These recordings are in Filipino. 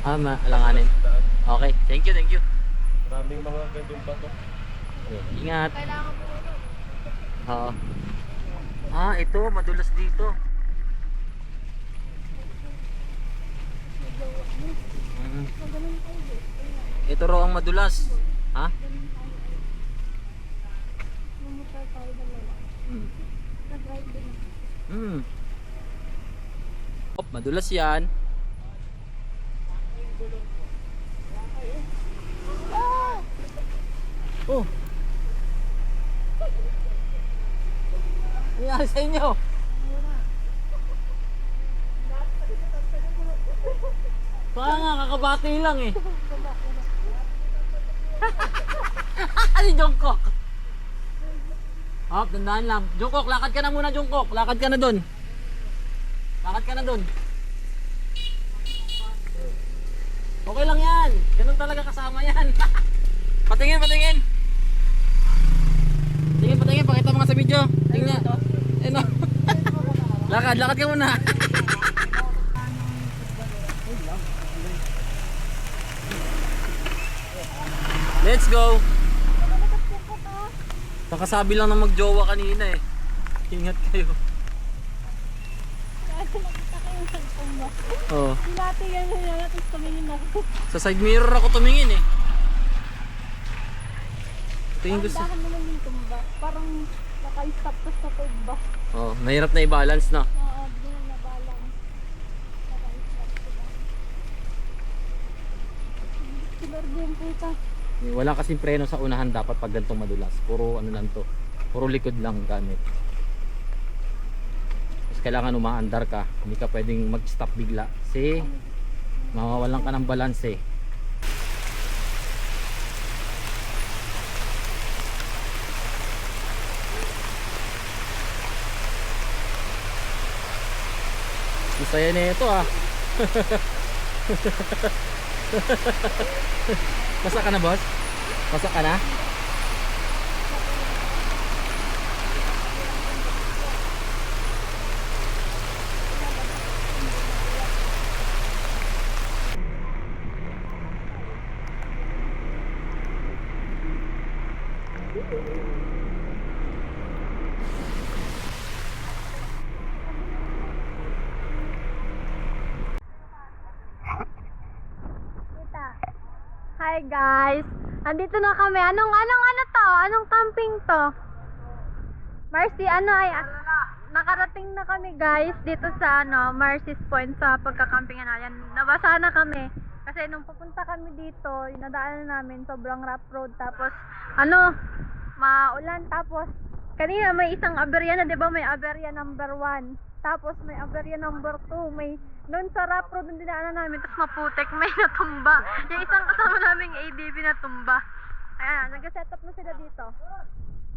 Alanganin. Okay, thank you, thank you. Maraming mga gandong bato. Okay, ingat. Kailangan po ito. Oo. Ito, madulas dito. Ito raw ang madulas. Ha? Madulas yan. Oh. Nangyari sa inyo? Kaya nga, kakabati lang eh. Si Jungkook. Hop, dandaan lang. Jungkook, lakad ka na muna, Jungkook. Lakad ka na dun. Lakad ka na dun. Okay lang yan. Ganun talaga kasama yan. Patingin, patingin. Patingin, patingin. Pakita mo nga sa video. Tingnan. Ano? Lakad, lakad ka muna. Let's go. Nakasabi lang na magjowa kanina eh. Ingat kayo. Oh. Dati yan na tapos tumingin ako. Sa side mirror ako tumingin eh. Tingin ko sa... Dahan mo lang yung tumba. Parang naka-stop tapos natumba. Oh, mahirap na i-balance na. Oo, di na nabalang. Naka-stop sila. Silor din puta. Wala kasing preno sa unahan dapat pag gantong madulas. Puro ano lang to. Puro likod lang gamit. Tapos kailangan umaandar ka. Hindi ka pwedeng mag-stop bigla. Kasi mawawalan ka ng balance eh. Masaya na ito ah. Basa ka na boss? Basa ka na? Hi guys! Andito na kami. Anong to? Anong camping to? Marcy, nakarating na kami guys dito sa Marcy's Point sa pagkakampingan natin. Nabasa na kami. Kasi nung pupunta kami dito, yung nadaanan namin sobrang rough road. Tapos, maulan. Tapos, kanina may isang aberya na, di ba? May aberya number 1. Tapos may aberya number 2. May noon sa rough road yung dinaanan namin, tapos maputek, may natumba. Yung isang kasama naming ADB natumba. Ayan, nag-set up na sila dito.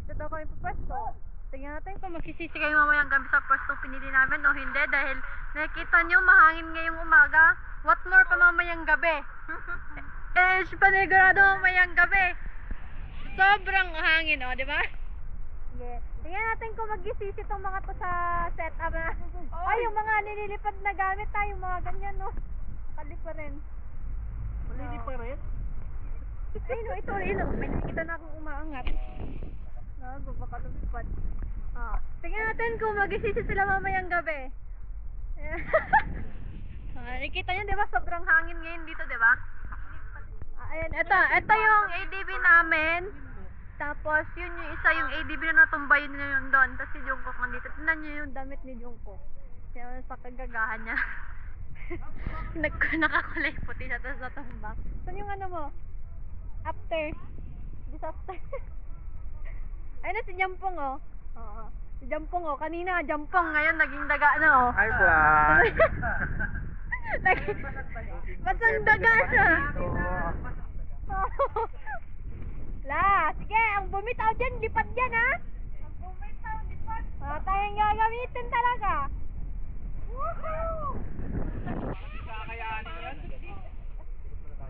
Dito daw kami pa pwesto. Tingnan natin kung magsisisi kayo mamayang gabi sa pwesto pinili namin o hindi. Dahil nakikita nyo mahangin ngayong umaga. What more pa mamayang gabi? Panigurado mamayang gabi. Sobrang hangin, o, di ba? Yeah. Tingnan natin kung mag-isisi itong mga to sa setup na. Ay, yung mga nililipad na gamit tayo, mga ganyan, no? Nakali pa rin. Malili pa rin? Ay, no, ito. May nakikita na akong umaangat. Baka lumipad. Tingnan natin kung mag-isisi sila mamayang gabi. Nakikita nyo, di ba? Sobrang hangin ngayon dito, di ba? Ayan, ito yung ADB namin. Tapos, yun yung isa, yung ADB na natumba, yun doon. Tapos si Jungkook nandito. Tignan nyo yung damit ni Jungkook. Kaya sa kagagahan niya. Nakakulay puti siya, tapos natumba. Saan yung ano mo? After disaster. Ayun na si Jampong, oh. Oo. Si Jampong, oh. Kanina, Jampong. Ngayon, naging daga na, oh. Hi, vlog! Basang daga siya. La, sige, ang bumitaw dyan, lipad dyan, ha? Ang bumitaw, lipad. Tayong gagamitin talaga. Woohoo! Kakayanin yan?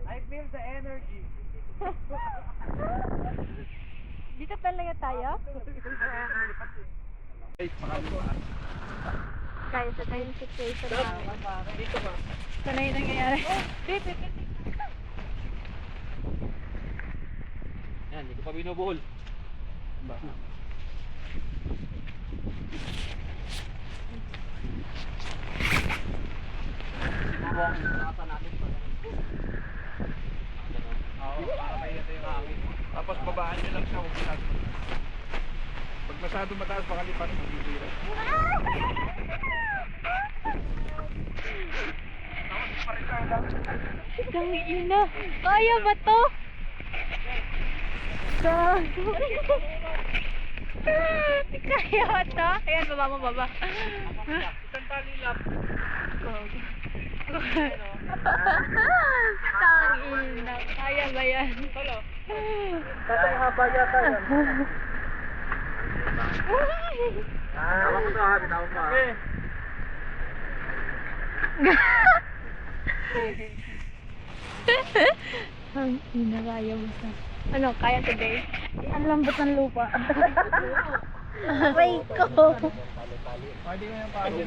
I feel the energy. Dito talaga tayo? Guys, ito yung situation namin. Dito ba? Ito na yung nangyayari. Yan, hindi ko pa binubuhol. Siguro ang nasa natin pa. Oo, para may ito yung hangin. Tapos babaan nyo lang siya, huwag masyado mataas. Pag masyado mataas, baka lipat magbibira. Ang ina. Kaya ba to? Kaya ba to? Ayan, baba mo, baba. Isang tali lang. Tang ina. Kaya ba yan? Tatay haba yata yan. Tama ko ito ha, binawag pa. Ang ina, kaya mo sa... Ano, kaya today? Ang lambot ng lupa. Aray ko. Pwede mo yung pagod.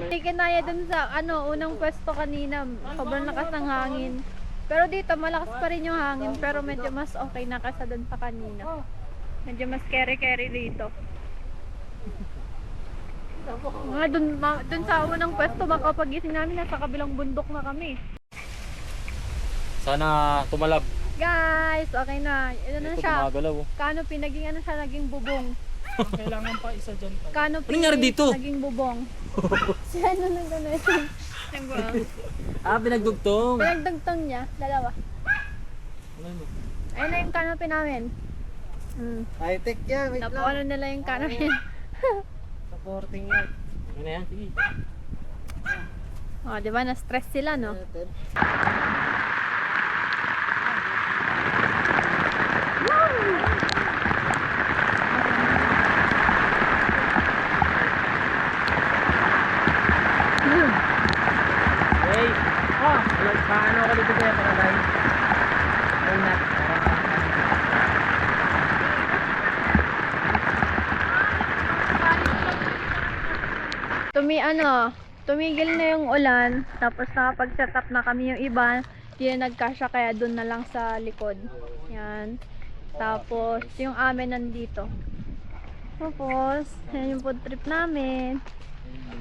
Hindi kinaya dun sa unang pwesto kanina. Sobrang lakas ng hangin. Pero dito malakas pa rin yung hangin, pero medyo mas okay na kaysa dun sa kanina. Medyo mas carry dito. Mga dun sa unang pwesto, makapagising namin nasa kabilang bundok na kami. Sana tumalab. Guys, okay na. Ito na Ito siya. gumagalaw. Canopy, naging bubong. Kailangan pa isa dyan pa. Canopy, Anong nangyari dito? naging bubong. Si ano nang gano'n? Ah, pinagdugtong. Pinagdugtong niya, dalawa. Ayun na yung canopy namin. High-tech yan, wait Napo ano nila yung canopy. Supporting yan. Ano na yan? Sige. Oh, di ba? Na-stress sila, no? Hey! Oh! Paano ka dito kaya para tayo? Unat. Tumigil na yung ulan, tapos nakapag-set up na kami yung iba, hindi na nagkasya kaya doon na lang sa likod. Yan. Tapos, yung amin nandito. Tapos, yan yung food trip namin.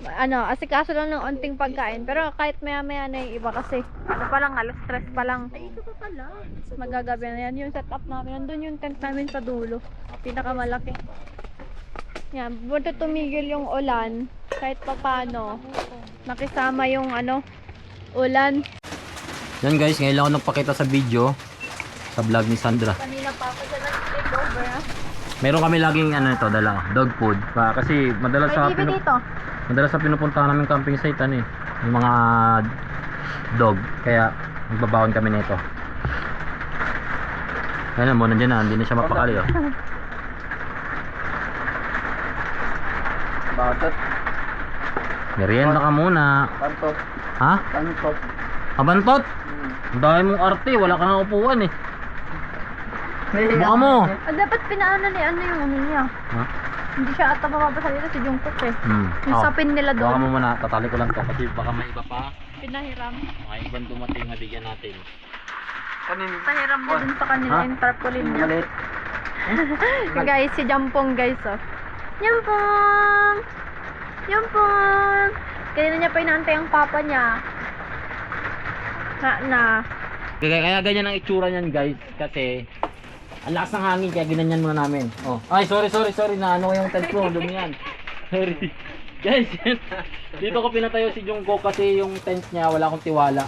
Asikaso lang ng onting pagkain. Pero kahit maya-maya na yung iba kasi, pa lang, alas 3 pa lang. Magagabi na yan. Yung setup namin, nandun yung tent namin sa dulo. Pinakamalaki. Yan, buto tumigil yung ulan. Kahit pa paano, nakisama yung ulan. Yan guys, ngayon lang ako nagpakita sa video. Sa vlog ni Sandra. Kanina pa ako sa take over, ha? Meron kami laging dala, dog food. Kasi madalas May sa TV dito. madalas sa pinupuntahan namin camping site yung mga dog. Kaya magbabaon kami nito. Ayun mo, nandiyan na, hindi na siya mapakali oh. Batot. Merienda ka muna. Pantot. Ha? Pantot. Abantot? Ang dami mong arte, wala ka nga upuan eh. Buka mo. Dapat pinaano ni yung niya. Ha? Hindi siya ata mababasa dito si Jungkook eh. Yung Oh. sapin nila Buka mo doon. muna, tatali ko lang to kasi baka may iba pa. Pinahiram. Baka ibang dumating na bigyan natin. Kanin. Pahiram mo dun sa kanila Ha? yung tarpaulin niya. Malit. Guys, si Jampong guys oh. Jampong! Jampong! Kanina niya pa inaantay ang papa niya. Kaya ganyan ang itsura niyan guys kasi ang lakas ng hangin kaya ginanyan muna namin. Oh. Ay, sorry na ano yung tent ko, dumi yan. Sorry. Guys, dito ko pinatayo si Jungkook kasi yung tent niya wala akong tiwala.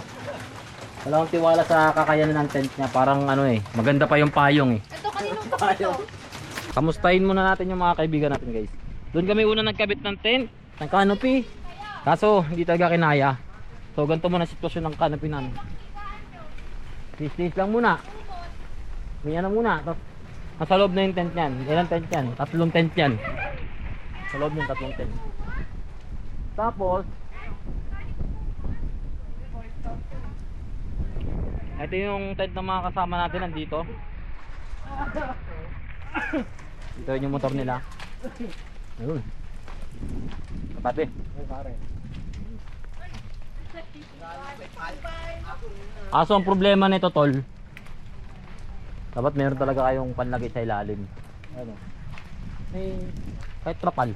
Wala akong tiwala sa kakayanan ng tent niya. Parang maganda pa yung payong eh. Ito kaninong to? Kamustahin muna natin yung mga kaibigan natin guys. Doon kami una nagkabit ng tent, ng canopy. Kaso hindi talaga kinaya. So ganito muna sitwasyon ng canopy namin. Please lang muna. May muna. Nasa loob na yung tent niyan. Ilang tent yan? 3 tent yan. Sa loob yung 3 tent. Tapos ito yung tent ng mga kasama natin nandito. Ito yung motor nila. Ayun. Tabi. Aso ang problema nito tol, dapat meron talaga kayong panlagay sa ilalim. Ano? May kahit trapal.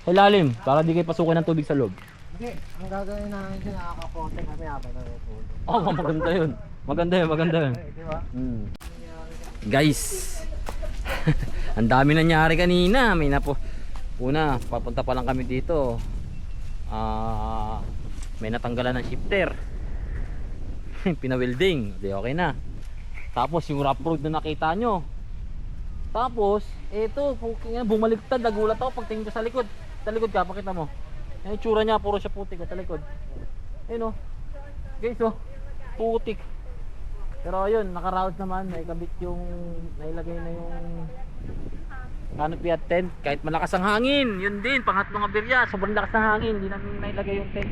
Sa ilalim, para di kayo pasukin ng tubig sa loob. Hindi, ang gagawin namin dyan, nakakakonte kami habang natutulog. Oh, maganda yun. Maganda yun, maganda yun. Di ba? Guys, ang dami nangyari kanina. May napo. Una, papunta pa lang kami dito. May natanggalan ng shifter. Pina-welding. Di okay na. Tapos yung rough road na nakita nyo. Tapos, eto, bumaliktad. Nagulat ako pagtingin ko sa likod. Sa likod ka, pakita mo. Yung itsura niya, puro siya putik sa likod. Ayun o. Guys o, putik. Pero ayun, naka-route naman. Naikabit yung, nailagay na yung canopy at tent. Kahit malakas ang hangin, yun din, pangatlong aberya. Sobrang lakas ng hangin, hindi namin nailagay yung tent.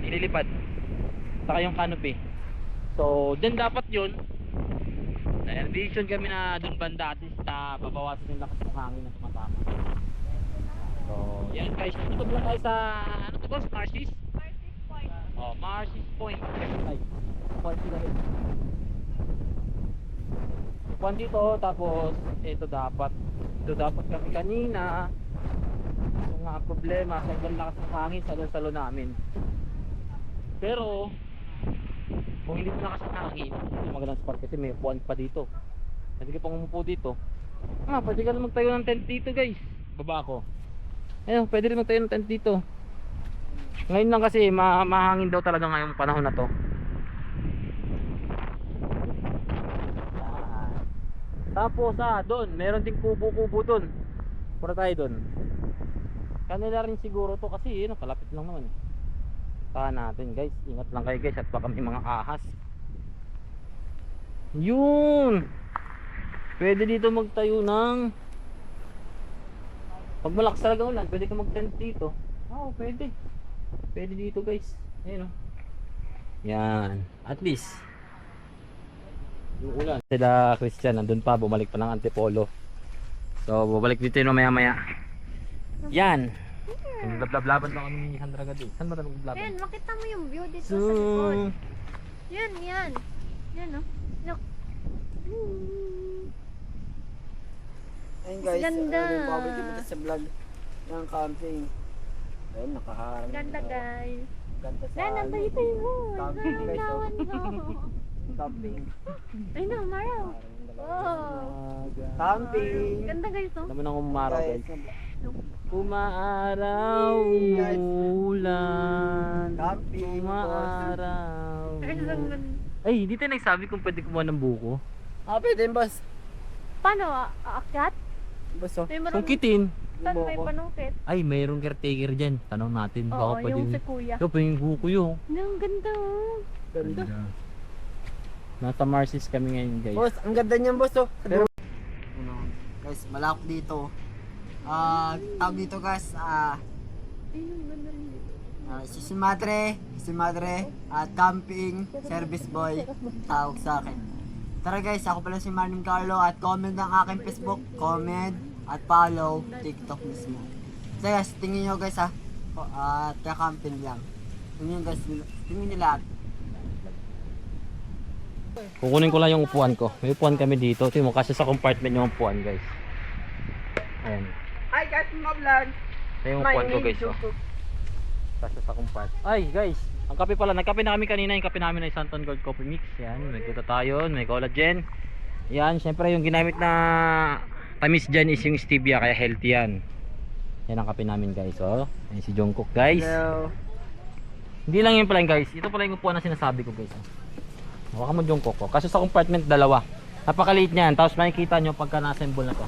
Nililipad. Saka yung canopy. So, din dapat yun. Na-envision kami na dun banda at least babawasan yung lakas ng hangin na tumatama. So, yan guys, dito lang tayo sa, ano to boss? Marcy's? Marcy's Point. Oh, Marcy's Point. Ay, point sila rin. Point dito, tapos ito dapat kami kanina. Yung nga problema, sobrang lakas ng hangin sa salo namin. Pero, kung hindi lakas ng hangin, hindi magandang spot kasi may point pa dito. Pwede ka pang umupo dito. Pwede ka na magtayo ng tent dito guys. Baba ko. Ayun, pwede rin magtayo ng tent dito. Ngayon lang kasi mahangin daw talaga ngayong panahon na to. Tapos doon, meron ding kubo-kubo doon. Pura tayo doon. Kanila rin siguro to kasi kalapit lang naman. Tahan natin guys, ingat lang kayo guys at baka may mga ahas. Yun! Pwede dito magtayo ng, pag malakas talaga ulan, pwede ka mag-tent dito. Pwede. Pwede dito guys. Ayun o. Yan. At least yung ulan. Sila Christian, nandun pa, bumalik pa ng Antipolo. So, bumalik dito yun maya-maya. Yan. Naglablaban lang kami ni Sandra Gadi. Saan ba tayo naglablaban? Ayan, makita mo yung view dito sa likod. Yan. Yan o. Look. Ayun guys, Ganda. yung babalik dito sa vlog ng camping. Ayun, nakaharang. Ganda guys. Ganda sa Ganda ba ito yun? camping guys. Nawan mo. Camping. Ay no, Maraw. Oh. Camping. Ganda guys oh. Dami nang umaraw guys. Guys, Umaaraw, Guys. umulan. Camping. Umaaraw. Ay, lang ganda. Ay, hindi tayo nagsabi kung pwede kumuha ng buko. Pwede yun, boss. Paano? Aakyat? Boss, oh. May marunong. Sungkitin. Saan may panungkit? Ay, mayroong caretaker dyan. Tanong natin. Oo, Baka yung pwede. si kuya. Ito pa yung buko yun. Ang ganda oh. Ganda. Nasa Marcy's kami ngayon guys. Boss, ang ganda niyan, boss, oh. Pero, guys, malak dito. Tawag dito, guys, Ayun, ganda rin dito. si Madre, at camping, service boy, tawag sa akin. Tara guys, ako pala si Marlon Carlo at comment ng aking Facebook, comment at follow TikTok mismo. So guys, tingin nyo guys at kakamping lang. Tingin guys, tingin nyo lahat. Kukunin ko lang yung upuan ko. May upuan kami dito. Tingnan mo kasi sa compartment yung upuan guys. Ayan. Hi guys, mga vlog! Ito yung upuan ko guys. Oh. Kasi sa compartment. Ay guys, ang kape pala. Nagkape na kami kanina. Yung kape namin ay Santon Gold Coffee Mix. Yan, may glutathione, may collagen. Yan, syempre yung ginamit na tamis dyan is yung stevia. Kaya healthy yan. Yan ang kape namin guys. Oh. Yan si Jungkook guys. Hello. Hindi lang yun pala guys. Ito pala yung upuan na sinasabi ko guys. Hawakan mo Jungkook ko. Kasi sa compartment dalawa. Napakaliit niyan. Tapos makikita nyo pagka na-assemble na to.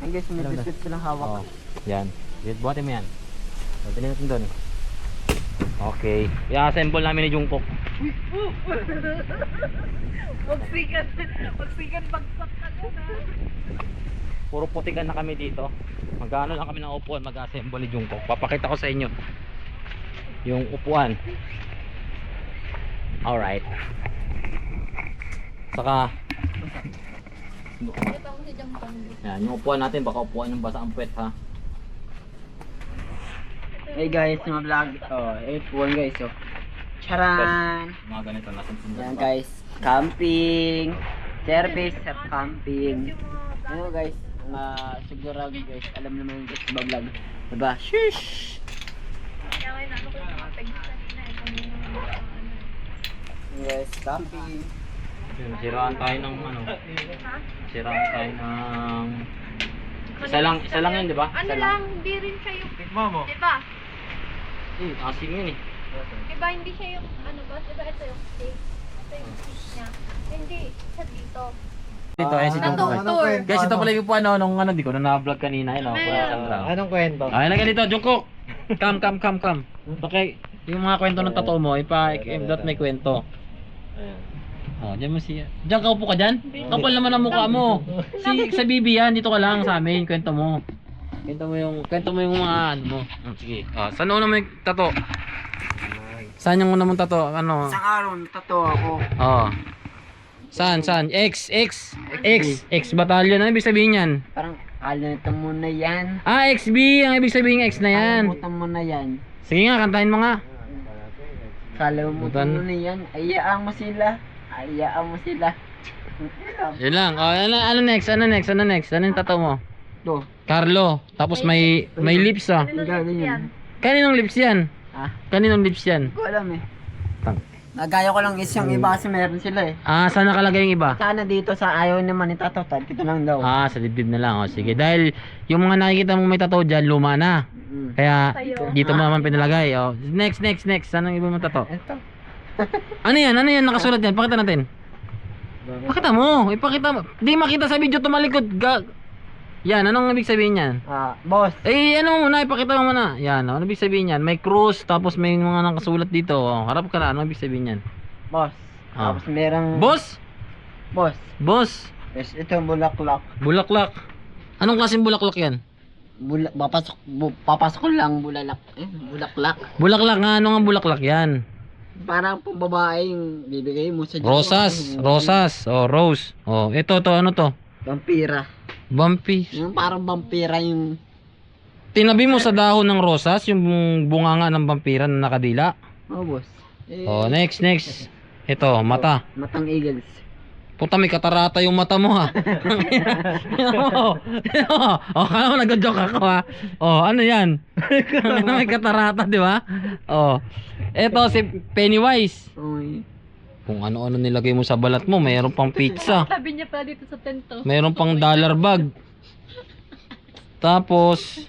Ay guys, may Alam na. biscuit silang hawak. Oh, yan. Buhatin mo yan. Buhatin natin doon. Okay. I-assemble namin ni Jungkook. Magsikan bagsak ka na. Puro putikan na kami dito. Magkano lang kami ng upuan mag-assemble ni Jungkook. Papakita ko sa inyo yung upuan. Alright. Saka yan, yung upuan natin baka upuan yung basa ang puwet ha. Ito Hey guys, mga vlog. Oh, F1 guys, oh. Charan! Mga ganito, nasan Yan guys, camping. Service at camping. Ano guys, siguro guys, alam naman guys sa vlog. Diba? Shush! Kaya ngayon, ano ko yung mga pag-start na Yes, camping. Siraan tayo ng ano. Ha? Siraan tayo ng... Isa lang yun, di ba? Ano Isa lang, hindi rin siya yung... Tikma mo. Diba? Asing yun eh. Diba hindi siya yung ano ba? Diba ito yung steak? Ito yung steak niya. Hindi, siya dito. Dito, si Jungkook. Tour. Guys, ito pala yung po ano, nung ano, di ko na na-vlog kanina. Yun, Anong kwento? Ay, na ganito, Jungkook. Come. Okay, yung mga kwento ng totoo mo, i-dot may kwento. Oh, diyan mo siya. Diyan ka upo ka dyan? Kapal naman ang mukha mo. Sa Bibi yan, dito ka lang sa amin, kwento mo. Kwento mo yung mga ano mo. Sige. Saan una mo yung tato? Saan yung una mong tato? Ano? Isang araw, tato ako. Saan? X battalion. Ano ibig sabihin yan? Parang, kalimutan mo na yan. XB. Ang ibig sabihin ng X na yan. Kalimutan mo na yan. Sige nga, kantahin mo nga. Kalimutan mo na yan. Ayaan mo sila. Yun lang. Ano next? Ano yung tato mo? To. Carlo. Tapos may lips ah. Ano Gagawin yan? yan. Kaninong lips yan? Ah, Kaninong lips yan? hindi ko alam eh. Nagaya ko lang is yung iba kasi meron sila eh. Saan nakalagay yung iba? Sana dito sa ayaw naman ni Tato, dito lang daw. Sa dibdib na lang. Sige, dahil yung mga nakikita mong may tattoo dyan, luma na. Kaya Sa'yo. dito mo naman pinalagay. Next. Saan ang iba mong tattoo? Ito. Ano yan? Nakasulat yan? Pakita natin. Pakita mo. Ipakita mo. Di makita sa video tumalikod. Yan, anong ibig sabihin yan? Boss. Ano mo muna, ipakita mo muna. Yan, ano ibig sabihin yan? May cross, tapos may mga nakasulat dito. Harap ka na, ano ibig sabihin yan? Boss. Ah. Tapos merong... Boss? Boss. Yes, ito bulaklak. Bulaklak. Anong klaseng bulaklak yan? Papasok ko lang bulaklak. Bulaklak nga, ano nga bulaklak yan? Parang pambabae yung bibigay mo sa Rosas. Rose. Ito, ano to? Vampira. Bumpy. Yung parang vampira yung... Tinabi mo sa dahon ng rosas, yung bunganga ng vampira na nakadila. Boss. Next. Ito, mata. Matang eagles. Puta, may katarata yung mata mo ha. Kala mo nag-joke ako ha. Ano yan? May katarata, di ba? Ito si Pennywise. Kung ano-ano nilagay mo sa balat mo, mayroon pang pizza. Sabi niya pala dito sa tento. Mayroon pang dollar bag. Tapos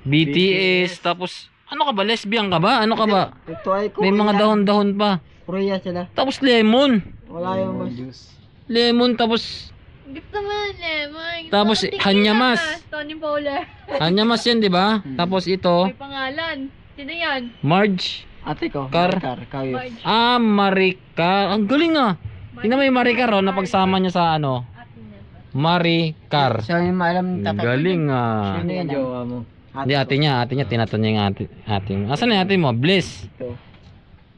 BTS, tapos ano ka ba? Lesbian ka ba? Ano ka ba? Ito ay May mga dahon-dahon pa. Korea sila. Tapos lemon. Wala yung boss. Lemon tapos Gusto mo lemon. Tapos, Hanyamas. Tony Fowler. Hanyamas yan, di ba? Tapos ito, May pangalan. Sino yan? Marge. Ate ko. Car. Kayos. Marge. Maricar. Ang galing ah. Tingnan mo yung Maricar na pagsama niya sa ano. Ate niya. Maricar. Siya yung maalam Ang galing ah. Sino yung jowa mo? Hindi, ate niya. Tinaton niya yung ate mo. Asan na yung ate mo? Bliss. Ito.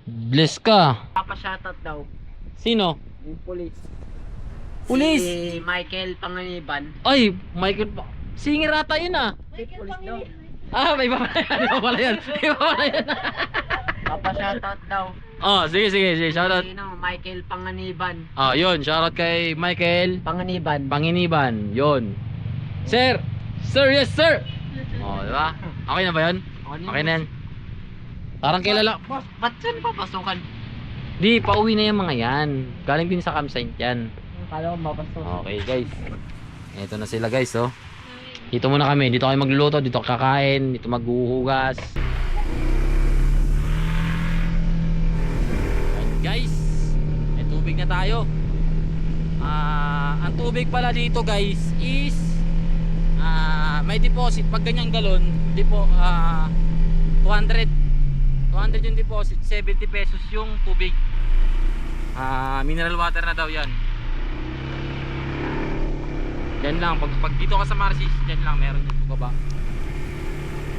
Bliss ka. Papa-shoutout daw. Sino? Yung police. Pulis. Si Michael Panganiban. Ay, Michael pa. Singir ata yun ah. Police daw. May iba pala yan. Papa-shoutout daw. Sige. Shoutout. Sino? Michael Panganiban. Yun. Shoutout kay Michael Panganiban. Panginiban. Yun. Sir, yes sir. Di ba? Okay na ba yun? Okay na yan. Parang kilala. Boss, ba't saan papasukan? Di, pauwi na yung mga yan. Galing din sa campsite yan. Kala ko mapasok. Okay guys. Ito na sila guys oh. Dito muna kami. Dito kayo magluluto. Dito kakain. Dito maghuhugas. Ayan, guys. May tubig na tayo. Ang tubig pala dito guys is may deposit. Pag ganyang galon, 200 yung deposit. 70 pesos yung tubig. Mineral water na daw yan. Yan lang, pag dito ka sa Marcis, yan lang, meron yung baba.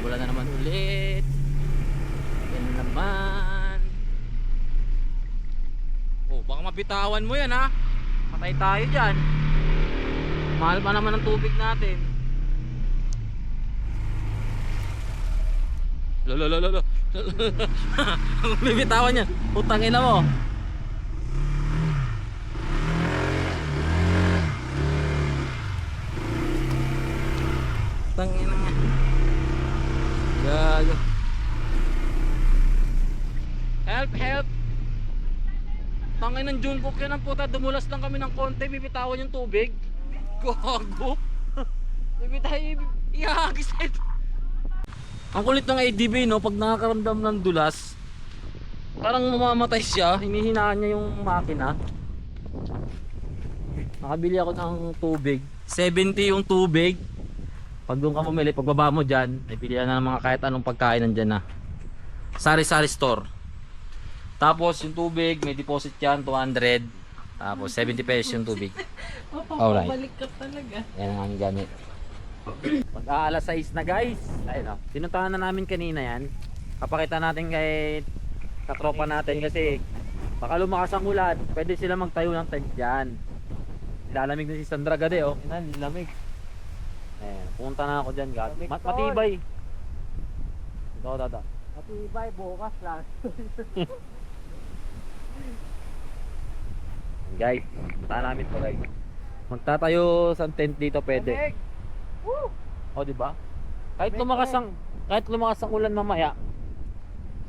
Wala na naman ulit. Yan naman. Baka mabitawan mo yan ha. Patay tayo dyan. Mahal pa naman ang tubig natin. Lolo. Bibitawan niya. Putang ina mo. Putang ina niya. Gago. Help! Tangin ng Jungkook yan ang puta. Dumulas lang kami ng konti. Bibitawan yung tubig. Gago. Ihagis na ito. Ang kulit ng ADB, no, pag nakakaramdam ng dulas, parang mamamatay siya, hinihinaan niya yung makina. Nakabili ako ng tubig, 70 yung tubig. Pag doon ka mamili, pagbaba mo dyan, may pilihan na ng mga kahit anong pagkain nandyan na. Sari-sari store. Tapos yung tubig, may deposit yan, 200. Tapos 70 pesos yung tubig. Alright. Balik ka talaga. Yan ang aming gamit. Pag-aalas 6 na guys. Ayun o. Pinuntahan na namin kanina yan. Kapakita natin kay katropa natin kasi baka lumakas ang ulan. Pwede sila magtayo ng tent dyan. Lalamig na si Sandra Gade oh. Lamig. Punta na ako dyan guys. Matibay. Ito dada. Matibay, bukas lang. Guys, punta namin to guys. Magtatayo sa tent dito pwede. O di ba? Kahit lumakas ang ulan mamaya,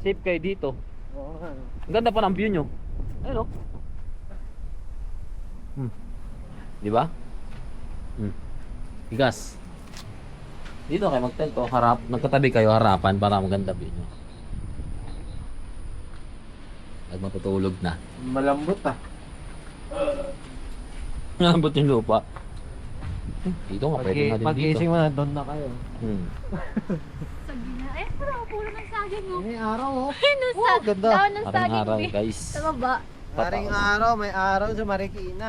safe kayo dito. Ang ganda pa ng view nyo. Ayun oh. Di ba? Bigas. Dito kayo mag-tent oh, harap, nagkatabi kayo harapan para maganda view nyo. At matutulog na. Malambot ah. Malambot yung lupa. Dito nga, pwede nga din dito. Pag-gising mo na, doon na kayo. Sabi na, pero pulo ng saging mo. May araw oh. Ganda. Daon ng Parang saging araw mo. guys. Sa baba. Maring araw, may araw sa Marikina.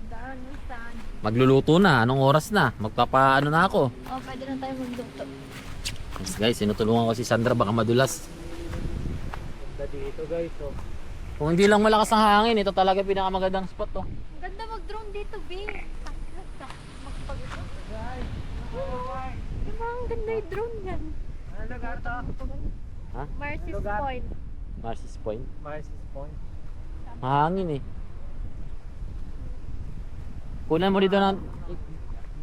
Daon ng saging. Magluluto na, anong oras na? Magpapaano na ako. Oh, pwede na tayo magluto. Yes, guys, sinutulungan ko si Sandra baka madulas. Ganda dito guys oh. Kung hindi lang malakas ang hangin, ito talaga pinakamagandang spot to. Ang ganda mag-drone dito, B. Diba ang ganda yung drone yan? Ano lugar to? Ha? Marcy's Lugar. Point. Marcy's Point. Marcy's Point. Mahangin eh. Kunan mo dito ng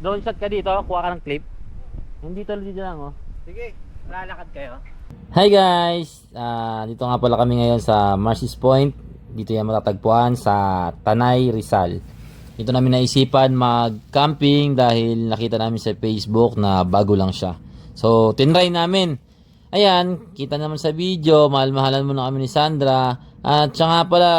drone shot ka dito, kuha ka ng clip. Hindi dito lang oh. Sige, lalakad kayo. Hi guys! Dito nga pala kami ngayon sa Marcy's Point. Dito yan matatagpuan sa Tanay, Rizal. Dito namin naisipan mag-camping dahil nakita namin sa Facebook na bago lang siya. So, tinry namin. Ayan, kita naman sa video, mahal-mahalan muna kami ni Sandra. At siya nga pala,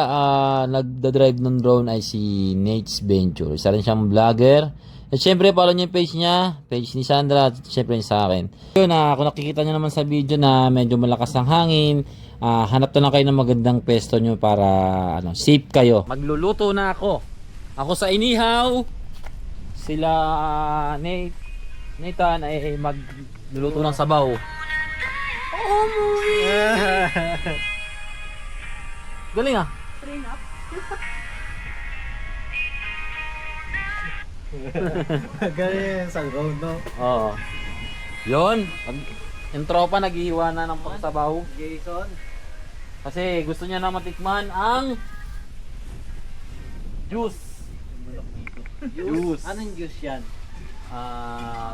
nagda-drive ng drone ay si Nate's Venture. Isa rin siyang vlogger. At syempre, follow niyo yung page ni Sandra, at syempre sa akin. Yun, kung nakikita niyo naman sa video na medyo malakas ang hangin, hanap na lang kayo ng magandang pesto niyo para safe kayo. Magluluto na ako. Ako sa inihaw. Sila Nathan ay magluluto ng sabaw. Oh, galing ah. Ganyan sa road no? Oo. Yun. Yung tropa naghihiwa na ng pagsabaw. Jason. Kasi gusto niya na matikman ang juice. Juice. Anong juice yan?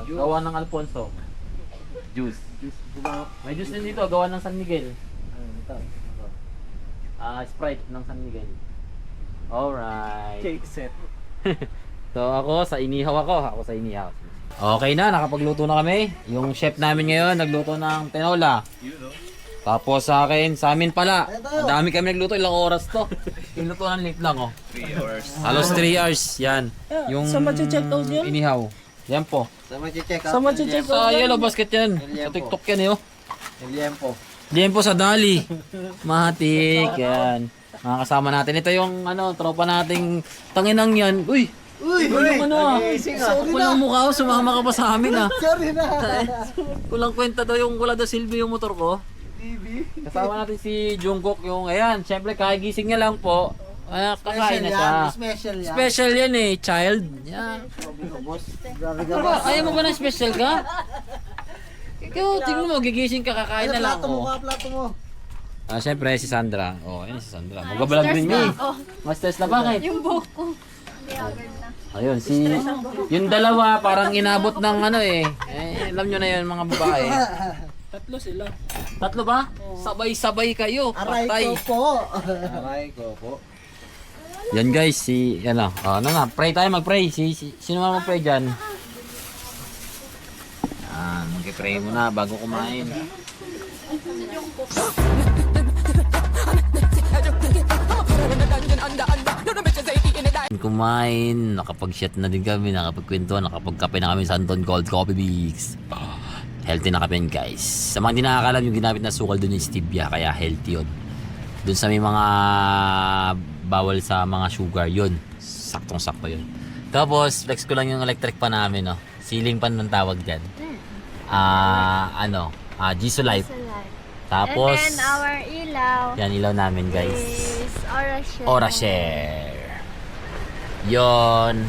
Gawa ng Alfonso. Juice. Juice. Diba? May juice din dito, gawa ng San Miguel. Ano ito? Sprite ng San Miguel. Alright. Cake set. So ako sa inihaw ako sa inihaw. Okay na, nakapagluto na kami. Yung chef namin ngayon nagluto ng tinola. Tapos sa amin pala. Ang dami kami nagluto, ilang oras to. Yung lutuan late lang oh. 3 hours. Halos 3 hours yan. Yung Sa check out yun? inihaw. Yan po. Sa mag-check out. Sa mag-check out Sa yan? yellow basket yan. Sa TikTok yan eh oh. El Liempo. Diyan po sa Dali. Mahatik yan. Mga kasama natin. Ito yung tropa nating tanginang yan. Uy! Uy! Yung Nagising ah. Kulang mukha ko, sumama ka pa sa amin ah. Sorry na. Kulang kwenta daw yung wala daw silbi yung motor ko. TV. Kasama natin si Jungkook yung ayan. Siyempre kagising niya lang po. Kakain na siya. Special yan. Special yan eh, child. Yeah. Grabe ka ba? Ayaw mo ba ng special ka? ko, tingnan mo, gigising ka, kakain na lang. Oh. Plato mo. Syempre, si Sandra. Oh, ayun si Sandra. Magbabalag din niya. Mas-stress na bakit? Yung buhok ko. Hindi, agad na. Ayun, yung dalawa parang inabot ng ano eh. Alam nyo na yun mga babae. Tatlo sila. Tatlo ba? Sabay-sabay kayo. Patay. Aray ko po. Yan guys, ano na, pray tayo, mag-pray. Sino man mag-pray dyan? Mag-pray muna bago kumain. Kumain, nakapag-shot na din kami, nakapagkwentuhan, nakapagkape na kami sa Anton Cold Coffee Mix. Healthy na kape guys. Sa mga hindi nakakalam, yung ginamit na sukal doon yung stevia, kaya healthy yun. Doon sa may mga bawal sa mga sugar, yun. Saktong-sakto yun. Tapos, flex ko lang yung electric pan namin, no. Ceiling pan ng tawag dyan. Jisoo Life. Tapos, And then our ilaw yan ilaw namin guys. is Orashare. Orashare. Yon.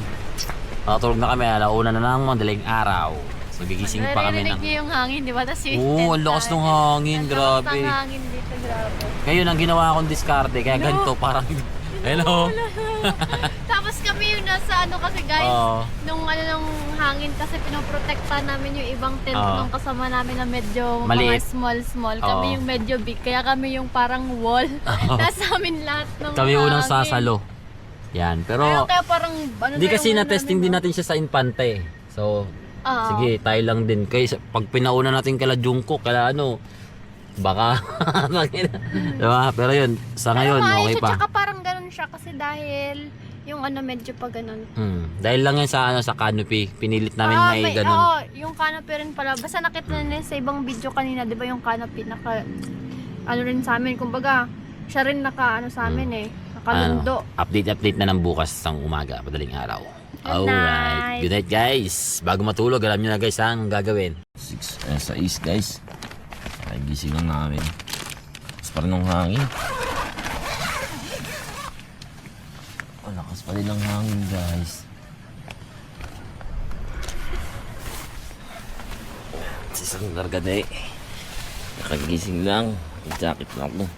Nakatulog na kami, alauna na ng madaling araw. So gigising pa kami Narinig ng... niyo yung hangin, di ba? Tas Oo, ang lakas ng hangin, grabe. Ang hangin dito, grabe. Ngayon ang ginawa akong diskarte, kaya ganito parang... Hello? Tapos kami yung nasa ano kasi guys, Oo. nung hangin kasi pinoprotektahan namin yung ibang tent Oo. nung kasama namin na medyo Maliit. mga small. Kami Oo. yung medyo big, kaya kami yung parang wall. Nasa amin lahat ng Kami unang hangin. sasalo. Yan, pero... Kaya parang ano Hindi na kasi yung na-testing din natin siya sa Infante. So, Oo. sige, tayo lang din. Kaya pag pinauna natin kala Jungkook, kala ano, baka... diba? Pero yun, sa ngayon, okay pa. Tsaka parang ganun siya kasi dahil yung ano medyo pa ganun. Dahil lang yan sa canopy, pinilit namin may ganun. Oo, yung canopy rin pala. Basta nakita na sa ibang video kanina, di ba yung canopy ano rin sa amin. Kumbaga, siya rin sa amin nakalundo. Update na ng bukas ng umaga, madaling araw. Good night. Good night guys. Bago matulog, alam nyo na guys ang gagawin. 6 guys. Ay, gising lang namin. Lakas pa rin ng hangin. Lakas pa rin ng hangin guys. Isang largade. Nakagising lang. May jacket lang ako.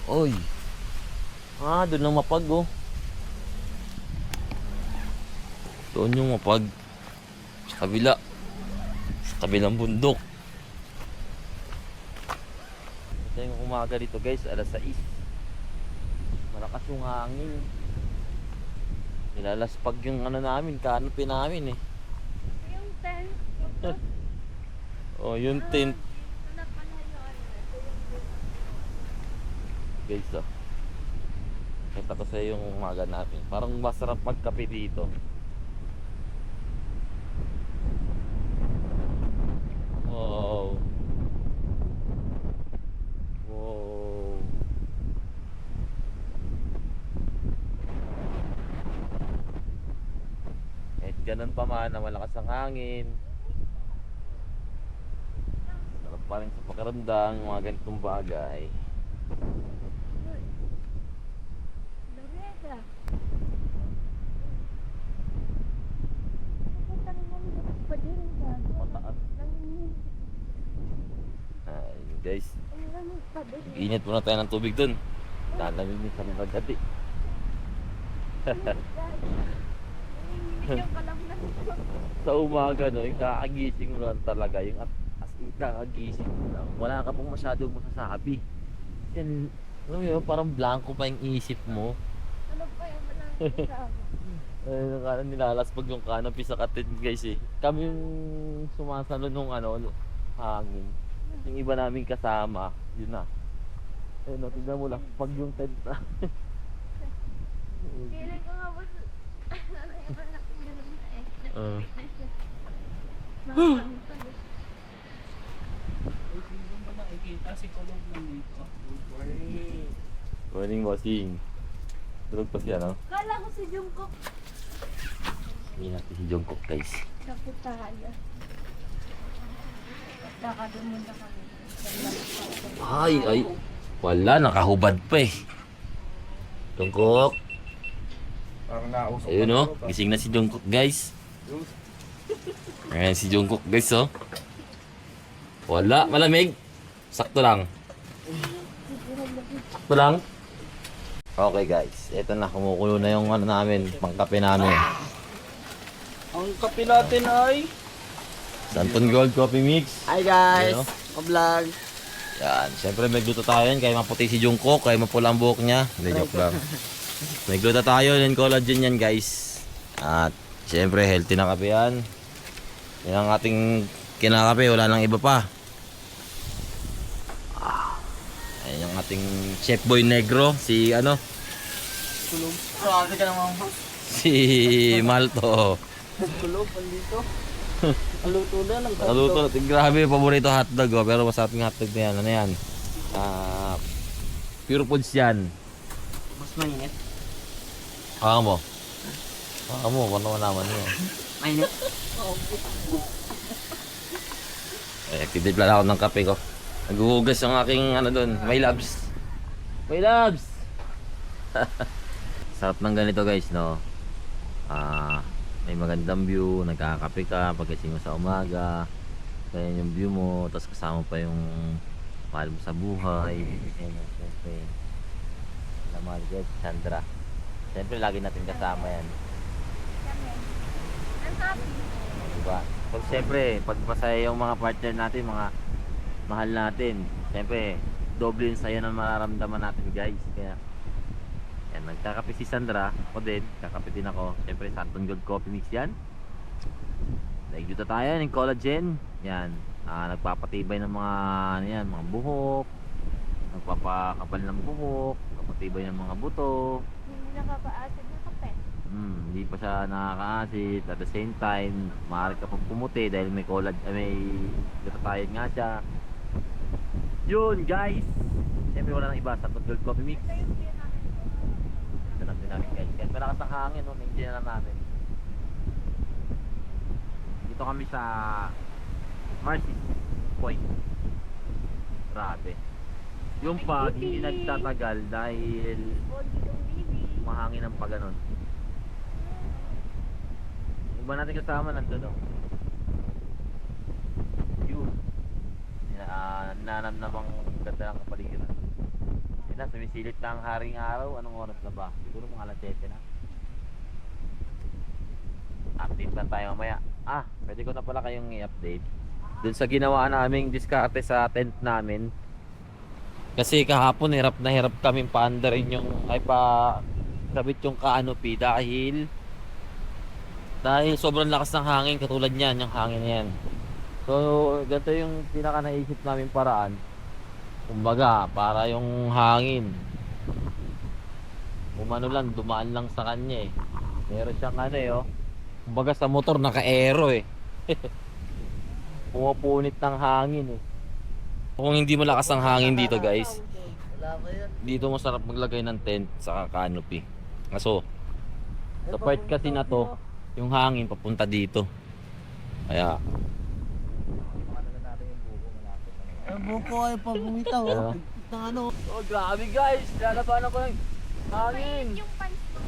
Oy. Doon lang mapag oh. Doon yung mapag. Sa kabila. Sa kabilang bundok. Ito yung umaga dito guys, alas 6. Malakas yung hangin. Nilalaspag yung namin, canopy namin eh. Yung tent. Oh, yung tent. Guys, kita ko sa yung umaga natin. Parang masarap magkape dito. Wow. Wow. Kahit ganun pa man na malakas ang hangin. Sarap pa rin sa pakiramdam yung mga ganitong bagay. Mataas. Ayun guys. Init muna tayo ng tubig dun. Lalamig ni San Ragati. Sa umaga no, yung kakagising mo lang talaga. Yung as in kakagising mo lang. Wala ka pong masyadong masasabi. Yan, alam mo yun, parang blanco pa yung isip mo. Ano pa yung malang Ayun, nilalaspag yung canopy sa katin guys eh. Kami yung sumasalo nung hangin. Yung iba namin kasama, yun na. Ayun o, tignan mo lang, pag yung tent na. Kailan ko nga boss, ano yung malaking ganun na Nakikita si Kulog lang dito. Morning bossing. Tulog pa siya no? Kala ko si Jungkook. Hindi natin si Jungkook guys. Kaputahan niya. Kakadun muna kami. Ay. Wala, nakahubad pa eh. Jungkook. Parang nausap. Ayun oh, gising na si Jungkook guys. Ayan si Jungkook guys oh. Wala, malamig. Sakto lang. Sakto lang. Okay guys, eto na, kumukulo na yung ano namin, pangkape namin. Ang kape natin ay... Santon Gold Coffee Mix. Hi guys! Ano? Ka-vlog! Yan, siyempre may gluto tayo yan, kaya maputi si Jungkook, kaya mapula ang buhok niya. Hindi, joke lang. May gluto tayo, and collagen yan guys. At siyempre healthy na kape yan. Yan ang ating kinakape, wala nang iba pa. Ayan yung ating Chef Boy Negro, si ano? Grabe ka naman. Si Malto. Kulog, pandito. Aluto na lang. Naluto natin, grabe, paborito hotdog oh. Pero masarap yung hotdog na yan, ano yan? Pure foods yan. Mas mainit. Kaka mo? Kaka mo, paano mo naman yun? Mainit? Nagtitimpla na ako ng kape ko. Naghuhugas ang aking ano doon, my loves. My loves! Sarap ng ganito guys, no? May magandang view, nagkakape ka pagkasing mo sa umaga. Kaya yung view mo, tapos kasama pa yung mahal mo sa buhay. Ayan, siyempre. Mahal guys, Sandra. Siyempre lagi natin kasama yan. I'm happy. Diba? Pag siyempre, pag masaya yung mga partner natin, mga mahal natin, siyempre, doble yung saya na mararamdaman natin guys. Kaya, yan, nagkakape si Sandra, ako din, kakape din ako. Siyempre, Santon Gold Coffee Mix yan. Nagjuta tayo ng collagen. Yan, nagpapatibay ng mga, ano yan, mga buhok, nagpapakapal ng buhok, nagpapatibay ng mga buto. Hindi nakaka-acid na kape. Hindi pa siya nakaka-acid. At the same time, maaari ka pang pumuti dahil may glutathione nga siya. Yun guys, siyempre wala nang iba sa Gold Coffee Mix. Ito natin namin guys. Kahit malakas ang hangin, no, na-enjoy na namin. Dito kami sa Marcy's Point. Grabe. Yung pag hindi nagtatagal dahil mahangin ang paganon. Iba natin kasama nandun, no? Yun. Nanamnamang ganda ng kapaligiran. Yun na, sumisilip na ang haring araw. Anong oras na ba? Siguro mga alas 7 na. Update lang tayo mamaya. Pwede ko na pala kayong i-update dun sa ginawa naming diskarte sa tent namin. Kasi kahapon hirap na hirap kaming paandarin yung sabit yung canopy dahil sobrang lakas ng hangin, katulad niyan, yung hangin na yan. So ganito yung pinaka naisip namin paraan. Kumbaga para yung hangin umano lang, dumaan lang sa kanya eh. Meron siyang ano eh, oh. Kumbaga sa motor naka-aero eh. Pumapunit ng hangin eh. Kung hindi malakas ang hangin dito guys, dito masarap maglagay ng tent sa canopy. Kaso sa part kasi na to, yung hangin papunta dito. Kaya Ang buko ay pabumitaw. Ano? Ng ano? oh grabe guys, lalabanan ko ng hangin. Yung pants ko.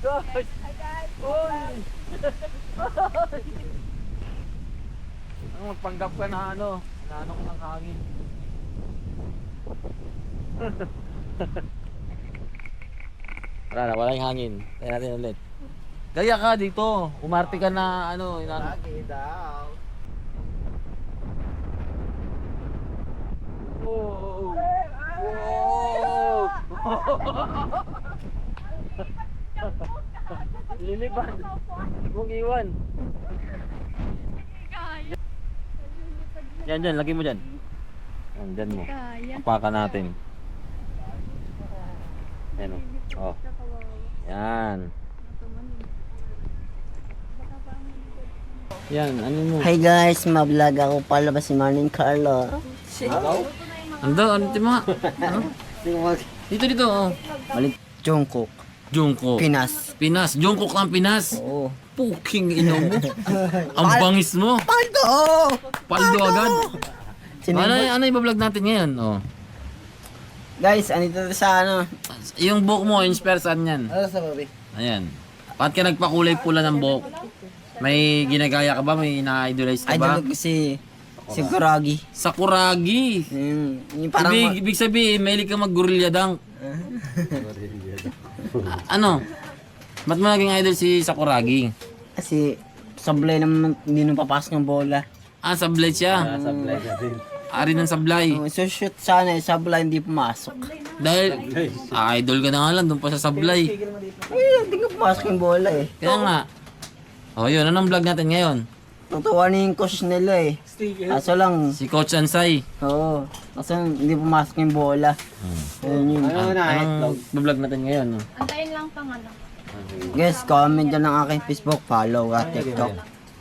Guys, Hi guys. oy. Magpanggap ka na ano ko ng hangin. Wala yung hangin. Kaya natin ulit. Kaya ka dito, umarte ka na ano, Lagi daw. Oh! Wow! Lilipad. Huwag iwan. Kaya. Yan dyan, lagay mo dyan. Yan, dyan mo. Kaya. Apakan natin. Yan o. Oh. Yan. Yan, ano mo? Hi guys, ma-vlog ako palabas si Marlon Carlo. Ando, ano tima? Ano? Dito, oh. Malit Jungkook. Jungkook. Pinas. Jungkook ang Pinas. Oo. Puking ino mo. Ang bangis mo. Paldo! Paldo agad. Sinimot. Ano yung vlog natin ngayon? Oh. Guys, anito sa ano? Yung buhok mo, inspire saan yan? Ano sa babi? Ayan. Bakit ka nagpakulay pula ng buhok? May ginagaya ka ba? May ina-idolize ka ba? Idol ko si Kuragi. Sakuragi. Yung parang Ibig sabihin, mahilig ka mag-gorilla dunk. Ano? Ba't mo naging idol si Sakuragi? kasi sablay naman hindi nung papasok ng bola. Ah, sablay siya. Ari ng sablay. So shoot sana sablay hindi pumasok. Dahil, idol ka na nga lang, doon pa sa sablay. Hindi nga pumasok yung bola eh. Kaya nga. O yun, anong vlog natin ngayon? Tutuwa na yung coach nila eh. Kaso lang, Si Coach Ansay. oo. Kaso hindi pumasok yung bola. Ayun yun. Anong vlog natin ngayon? No? Antayin lang pang ano. Guys, comment dyan ng aking Facebook, follow at TikTok.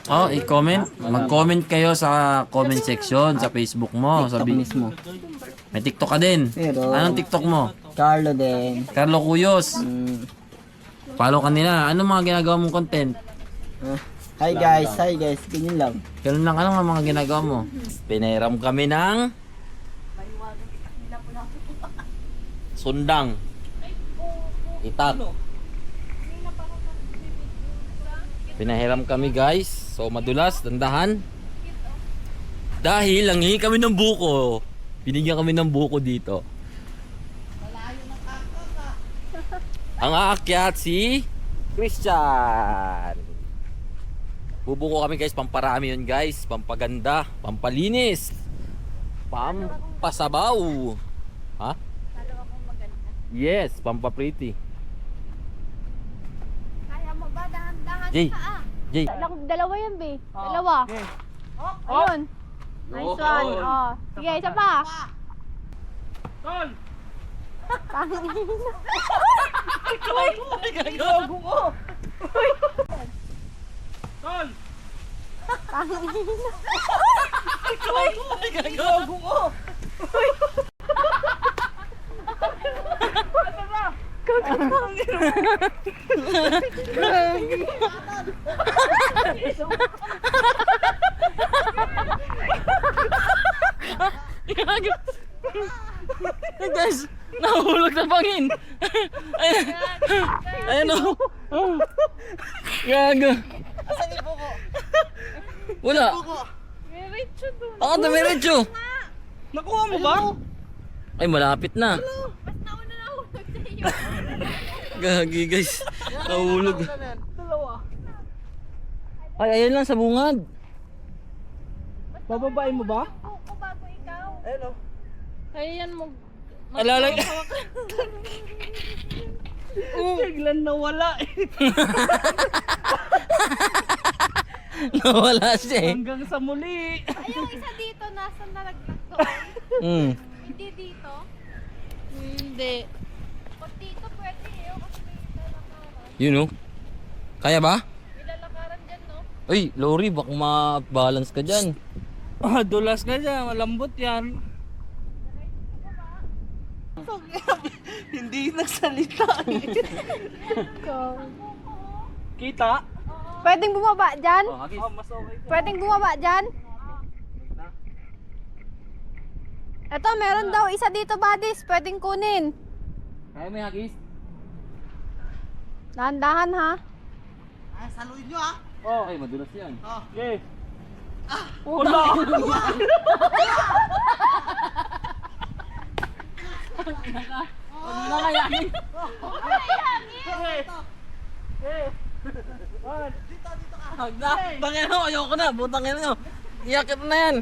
Oh, i-comment. Mag-comment kayo sa comment section sa Facebook mo. TikTok mismo. May TikTok ka din. Pero, Anong TikTok mo? Carlo din. Carlo Cuyos. Mm. Follow ka nila. Anong mga ginagawa mong content? Hi guys, ganyan lang. Ganun lang, ano nga mga ginagawa mo? Pinahiram kami ng sundang. Itak. Pinahiram kami guys. So madulas, dandahan. Dahil langhi kami ng buko. Binigyan kami ng buko dito. Ang aakyat si Christian. Bubuko kami guys, pamparami yun guys, pampaganda, pampalinis, pampasabaw. Ha? Dalawa kong maganda. Yes, pampapretty. Kaya mo ba? Dahan-dahan Jay. ka ah. Jay, Dalawa yan, be. Dalawa. Ayun. Nice one. Oh. Sige, isa pa. Tol! Tol! guys, nahulog sa bangin. Ayan o. Gago. Asan yung buko? Wala. Diretso doon. Ako dumiretso. Nakuha mo ba? Ay, malapit na. Mas nauna na hulog sa iyo. Gagi guys. Nahulog. Ay, ayan lang sa bungad. Bababain mo ba? Buko bago ikaw. Ayun o. Ayan mo. Alalay. Biglang nawala eh. Nawala siya eh. Hanggang sa muli. Ay, yung isa dito, nasa nalaglag doon. Mm. Hindi dito. Hindi. Pag dito pwede eh. Kasi may lalakaran. You know? Kaya ba? May lalakaran dyan, no? Ay, Lori, baka ma-balance ka dyan. Ah, dulas ka dyan. Malambot yan. Hindi nagsalita eh. Kita? Pwedeng bumaba dyan? Oh, mas okay. Pwedeng bumaba dyan? Ito, meron daw isa dito, buddies. Pwedeng kunin. Kaya mo yung hagis? Dahan-dahan, ha? Oh. Ay, madulas yan. Okay. Wala. Wala kaya hagis? Hagda. Bangin mo, ayoko na. Butang ina nyo. Iyakit na yan.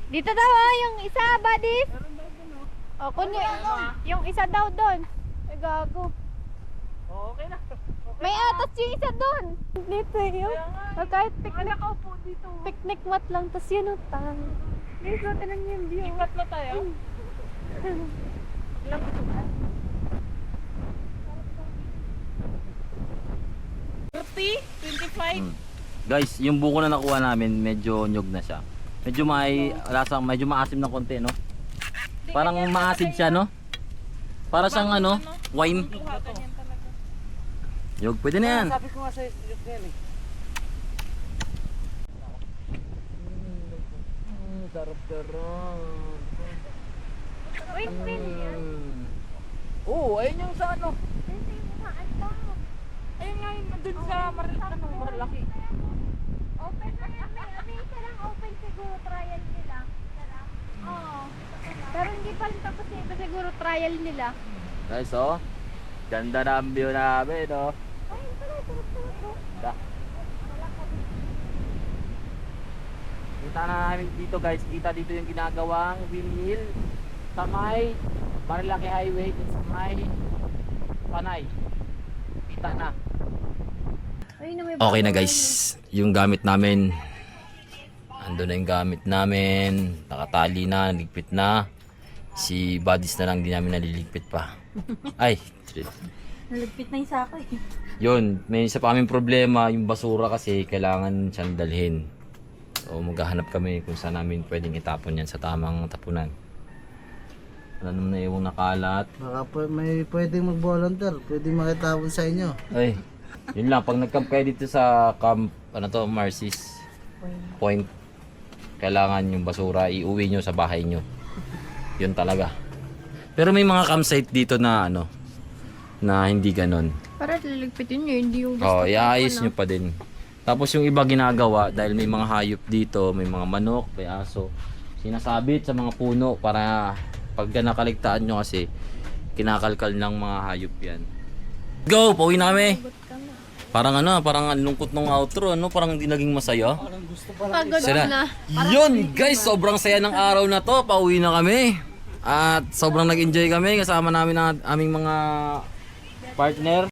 Dito daw, yung isa, buddies. O, kunin. Yung isa daw doon. Ay, gago. Okay na. May atas yung isa doon. Dito yun. O, kahit picnic. Picnic mat lang. Tapos yun, utang. Guys, matinan niyo yung view. Ikat na tayo. Guys, yung buko na nakuha namin, medyo nyog na siya. Medyo may lasang, medyo maasim ng konti, no? Parang maasid siya, no? Para siyang ano, wine. Yog, pwede na yan. Sabi ko nga sa'yo, yan eh. Sarap-sarap. Wait, wait. Oo, ayun yung sa ano. Hindi mo maantok. siguro trial nila. Oo. Pero hindi pa rin tapos ito siguro trial nila. Guys, oh. Ganda na ang view namin, oh. Ay, ito na, ito. Ganda. Kita na namin dito guys, kita dito yung ginagawang windmill sa may Marilaki Highway at sa may Panay. Kita na. Ay, na may Okay na guys, yung gamit namin. Ando na yung gamit namin. Nakatali na, naligpit na. Si Buddies na lang, di namin naliligpit pa. Ay, Nalagpit na yung sako eh. yun, may isa pa kaming problema. Yung basura kasi kailangan siyang dalhin. So maghahanap kami kung saan namin pwedeng itapon yan sa tamang tapunan. Wala naman na iwang nakalat. Baka may pwedeng mag-volunteer, pwedeng makitapon sa inyo. Ay, yun lang. Pag nag-camp kayo dito sa camp, ano to, Marcy's Point, kailangan yung basura iuwi nyo sa bahay nyo. Yun talaga. Pero may mga campsite dito na ano, na hindi ganon. Para lalagpitin nyo, hindi yung Oh, iayos nyo pa din. Tapos yung iba ginagawa, dahil may mga hayop dito, may mga manok, may aso, sinasabit sa mga puno para pag nakaligtaan nyo kasi kinakalkal ng mga hayop yan. Go! Pauwi na kami! Parang ano, parang ang lungkot ng outro, ano? Parang hindi naging masaya. Pagod Sila. na. Yun guys, sobrang saya ng araw na to. Pauwi na kami. At sobrang nag-enjoy kami kasama namin ang aming mga partner.